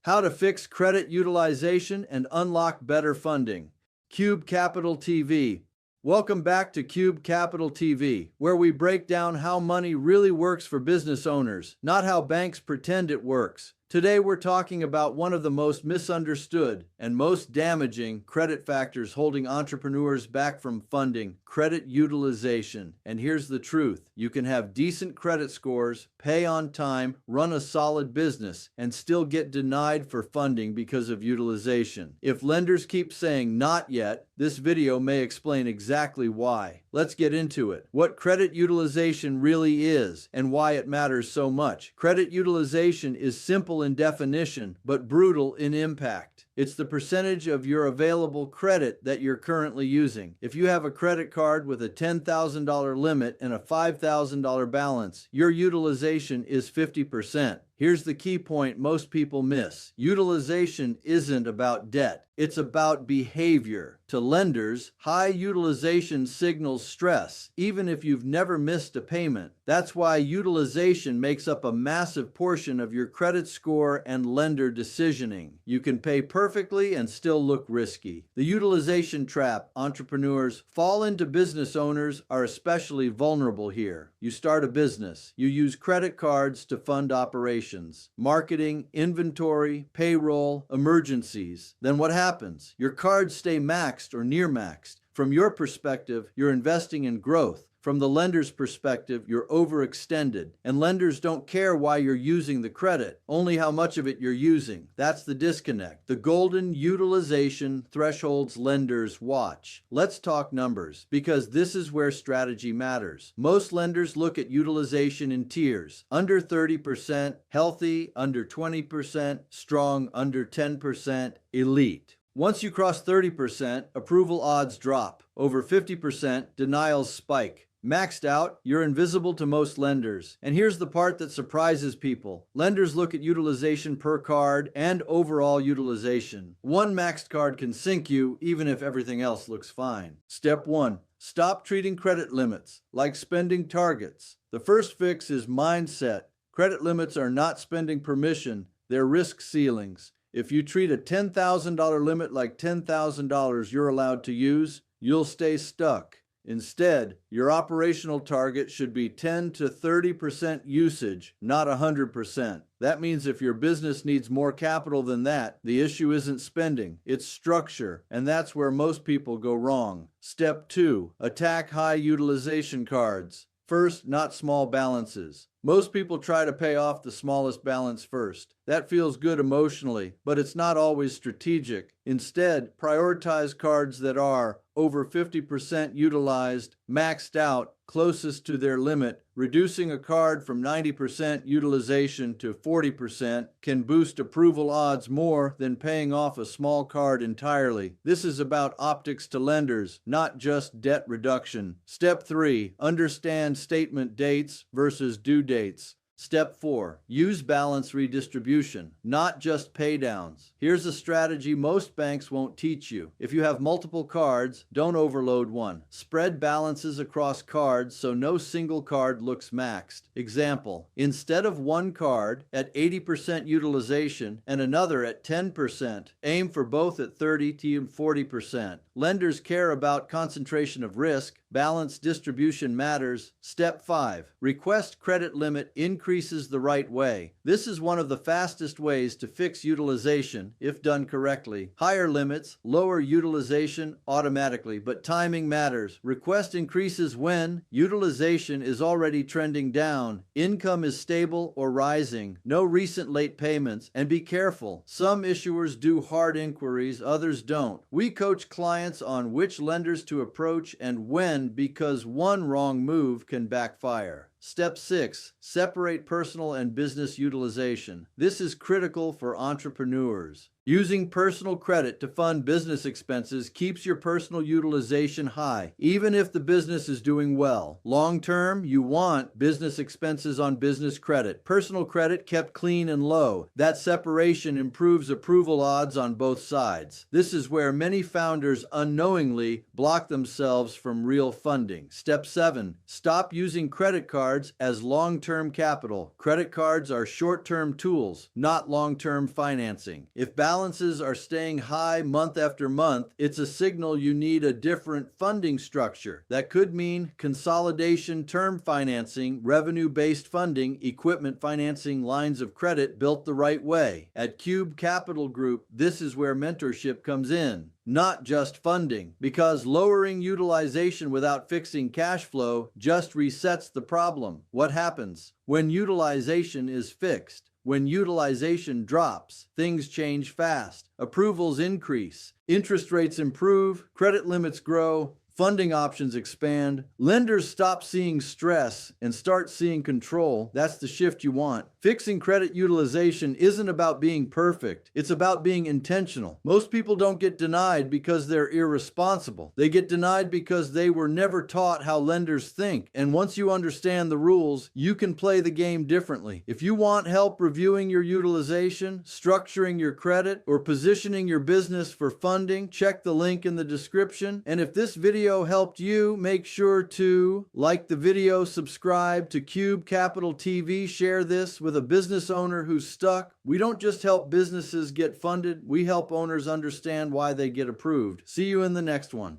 How to fix credit utilization and unlock better funding. Cube Capital TV. Welcome back to Cube Capital TV, where we break down how money really works for business owners, not how banks pretend it works. Today we're talking about one of the most misunderstood and most damaging credit factors holding entrepreneurs back from funding: credit utilization. And here's the truth: you can have decent credit scores, pay on time, run a solid business, and still get denied for funding because of utilization. If lenders keep saying not yet, this video may explain exactly why. Let's get into it. What credit utilization really is and why it matters so much. Credit utilization is simple in definition, but brutal in impact. It's the percentage of your available credit that you're currently using. If you have a credit card with a $10,000 limit and a $5,000 balance, your utilization is 50%. Here's the key point most people miss. Utilization isn't about debt. It's about behavior. To lenders, high utilization signals stress, even if you've never missed a payment. That's why utilization makes up a massive portion of your credit score and lender decisioning. You can pay perfectly and still look risky. The utilization trap entrepreneurs fall into. Business owners are especially vulnerable here. You start a business. You use credit cards to fund operations, marketing, inventory, payroll, emergencies. Then what happens? Your cards stay maxed or near maxed. From your perspective, you're investing in growth. From the lender's perspective, you're overextended. And lenders don't care why you're using the credit, only how much of it you're using. That's the disconnect. The golden utilization thresholds lenders watch. Let's talk numbers, because this is where strategy matters. Most lenders look at utilization in tiers: under 30%, healthy, under 20%, strong, under 10%, elite. Once you cross 30%, approval odds drop. Over 50%, denials spike. Maxed out, you're invisible to most lenders. And here's the part that surprises people. Lenders look at utilization per card and overall utilization. One maxed card can sink you, even if everything else looks fine. Step 1. Stop treating credit limits like spending targets. The first fix is mindset. Credit limits are not spending permission, they're risk ceilings. If you treat a $10,000 limit like $10,000 you're allowed to use, you'll stay stuck. Instead, your operational target should be 10 to 30% usage, not 100%. That means if your business needs more capital than that, the issue isn't spending, it's structure, and that's where most people go wrong. Step 2. Attack high utilization cards. First, not small balances. Most people try to pay off the smallest balance first. That feels good emotionally, but it's not always strategic. Instead, prioritize cards that are over 50% utilized, maxed out, closest to their limit. Reducing a card from 90% utilization to 40% can boost approval odds more than paying off a small card entirely. This is about optics to lenders, not just debt reduction. Step 3. Understand statement dates versus due dates. Step 4. Use balance redistribution, not just paydowns. Here's a strategy most banks won't teach you. If you have multiple cards, don't overload one. Spread balances across cards so no single card looks maxed. Example: instead of one card at 80% utilization and another at 10%, aim for both at 30 to 40%. Lenders care about concentration of risk. Balanced distribution matters. Step 5. Request credit limit increases the right way. This is one of the fastest ways to fix utilization if done correctly. Higher limits lower utilization automatically, but timing matters. Request increases when utilization is already trending down, income is stable or rising, no recent late payments, and be careful. Some issuers do hard inquiries, others don't. We coach clients on which lenders to approach and when, because one wrong move can backfire. Step 6. Separate personal and business utilization. This is critical for entrepreneurs. Using personal credit to fund business expenses keeps your personal utilization high, even if the business is doing well. Long term, you want business expenses on business credit. Personal credit kept clean and low. That separation improves approval odds on both sides. This is where many founders unknowingly block themselves from real funding. Step 7. Stop using credit cards as long-term capital. Credit cards are short-term tools, not long-term financing. If balances are staying high month after month, it's a signal you need a different funding structure. That could mean consolidation, term financing, revenue-based funding, equipment financing, lines of credit built the right way. At Cube Capital Group, this is where mentorship comes in, not just funding, because lowering utilization without fixing cash flow just resets the problem. What happens when utilization is fixed? When utilization drops, things change fast. Approvals increase, interest rates improve, credit limits grow, funding options expand, lenders stop seeing stress and start seeing control. That's the shift you want. Fixing credit utilization isn't about being perfect. It's about being intentional. Most people don't get denied because they're irresponsible. They get denied because they were never taught how lenders think. And once you understand the rules, you can play the game differently. If you want help reviewing your utilization, structuring your credit, or positioning your business for funding, check the link in the description. And if this video helped you, make sure to like the video, subscribe to Cube Capital TV, share this with a business owner who's stuck. We don't just help businesses get funded, we help owners understand why they get approved. See you in the next one.